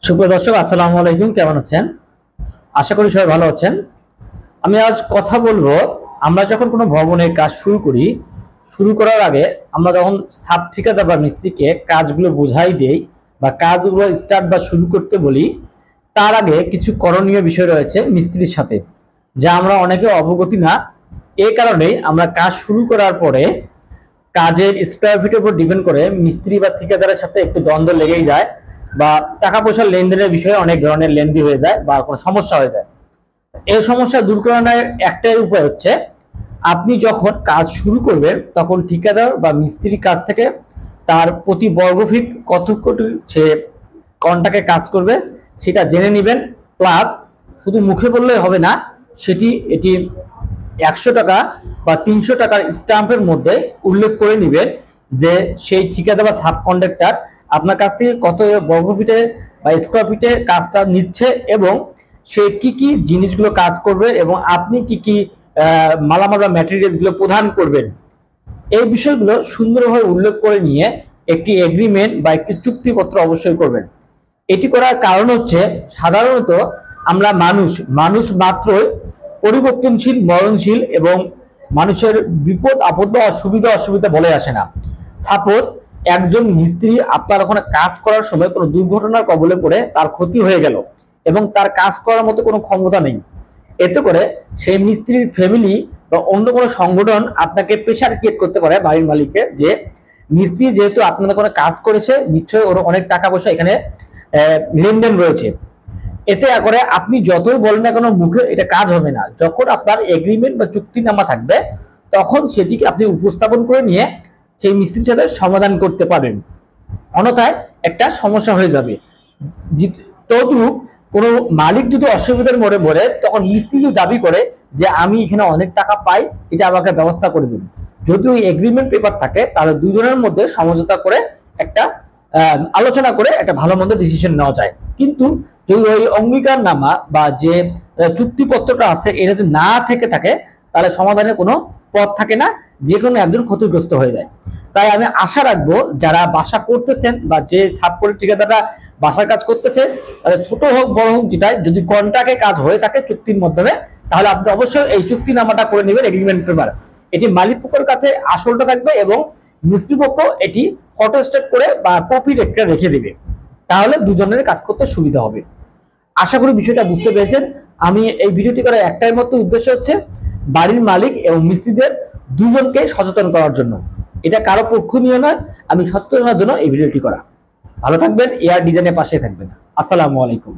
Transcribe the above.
সুপ্রিয় দর্শক, আসসালামু আলাইকুম। কেমন আছেন? আশা করি সবাই ভালো আছেন। আমি আজ কথা বলবো, আমরা যখন কোনো ভবনের কাজ শুরু করি, শুরু করার আগে আমরা যখন সাব ঠিকাদার বা মিস্ত্রিকে কাজগুলো বোঝাই দেই বা কাজগুলো স্টার্ট বা শুরু করতে বলি, তার আগে কিছু করণীয় বিষয় রয়েছে মিস্ত্রির সাথে, যা আমরা অনেকে অবগতি না। এই কারণেই আমরা কাজ শুরু করার পরে কাজের স্কোয়ার ফিটের উপর ডিপেন্ড করে মিস্ত্রি বা ঠিকাদারের সাথে একটু দ্বন্দ্ব লেগেই যায়, বা টাকা পয়সার লেনদেনের বিষয়ে অনেক ধরনের লেনদেন হয়ে যায় বা কোনো সমস্যা হয়ে যায়। এই সমস্যা দূর করানোর একটাই উপায় হচ্ছে, আপনি যখন কাজ শুরু করবেন তখন ঠিকাদার বা মিস্ত্রির কাছ থেকে তার প্রতি বর্গফিট কত কোটি সে কন্টাকে কাজ করবে সেটা জেনে নেবেন। প্লাস শুধু মুখে বললেই হবে না, এটি 100 টাকা বা 300 টাকার স্ট্যাম্পের মধ্যে উল্লেখ করে নেবেন যে সেই ঠিকাদার বা সাব কন্ট্রাক্টর আপনার কাছ থেকে কত বর্গফিটে বা স্কোয়ার ফিটে কাজটা নিচ্ছে এবং সে কি কি জিনিসগুলো কাজ করবে এবং আপনি কি কি মালামাল বা ম্যাটেরিয়ালস গুলো প্রদান করবেন। এই বিষয়গুলো সুন্দরভাবে উল্লেখ করে নিয়ে একটি এগ্রিমেন্ট বা একটি চুক্তিপত্র অবশ্যই করবেন। এটি করার কারণ হচ্ছে, সাধারণত আমরা মানুষ মানুষ মাত্রই পরিবর্তনশীল, মরণশীল এবং মানুষের বিপদ আপদ বা অসুবিধা বলে আসে না। সাপোজ একজন মিস্ত্রি আপনার ওখানে কাজ করার সময় কোনো দুর্ঘটনার কবলে পড়ে তার ক্ষতি হয়ে গেল এবং তার কাজ করার মতো কোনো ক্ষমতা নেই। এতে করে সেই মিস্ত্রির ফ্যামিলি বা অন্য কোনো সংগঠন আপনাকে প্রেশার ক্রিয়েট করতে পারে বাড়ির মালিককে, যে মিস্ত্রি যেহেতু আপনাদের কোনো কাজ করেছে, নিশ্চয়ই ওর অনেক টাকা পয়সা এখানে লেনদেন রয়েছে। এতে করে আপনি যতই বলেন না কেন মুখে এটা কাজ হবে না। যখন আপনার এগ্রিমেন্ট বা চুক্তিনামা থাকবে তখন সেটিকে আপনি উপস্থাপন করে নিয়ে সেই মিস্ত্রির সাথে সমাধান করতে পারবেন, অন্যথায় একটা সমস্যা হয়ে যাবে। তদ্রূপ কোনো মালিক যদি অসুবিধার মোড়ে মরে, তখন মিস্ত্রি দাবি করে যে আমি এখানে অনেক টাকা পাই, এটা আমাকে ব্যবস্থা করে দিন। যদি ওই এগ্রিমেন্ট পেপার থাকে তাহলে দুজনের মধ্যে সমঝোতা করে একটা আলোচনা করে একটা ভালো মন্দ ডিসিশন নেওয়া যায়। কিন্তু যদি ওই অঙ্গীকার নামা বা যে চুক্তিপত্রটা আছে এটা যদি না থেকে থাকে, তাহলে সমাধানের কোনো পথ থাকে না, যে কোনো একজন ক্ষতিগ্রস্ত হয়ে যায়। তাই আমি আশা রাখবো, যারা বাসা করতেছেন বা যে ছাপকলের ঠিকাদাররা বাসার কাজ করতেছে, তাহলে ছোট হোক বড় হোক, যেটা যদি কন্ট্রাক্টে কাজ হয়ে থাকে চুক্তির মাধ্যমে, তাহলে আপনি অবশ্যই এই চুক্তিনামাটা করে নেবেন, এগ্রিমেন্ট পেপার। এটি মালিক পক্ষের কাছে আসলটা থাকবে এবং মিস্ত্রি পক্ষ এটি ফটোস্টেট করে বা কপি রেখে দিবে। তাহলে দুজনের কাজ করতে সুবিধা হবে। আশা করি বিষয়টা বুঝতে পেরেছেন। আমি এই ভিডিওটি করার একটাই মাত্র উদ্দেশ্য হচ্ছে, বাড়ির মালিক এবং মিস্ত্রিদের দুজনকে সচেতন করার জন্য। এটা কারো পক্ষ নিয়ে নয়, আমি সচেতন করার জন্য এই ভিডিওটি করা। ভালো থাকবেন, এআর ডিজাইনের পাশে থাকবেন। আসসালামু আলাইকুম।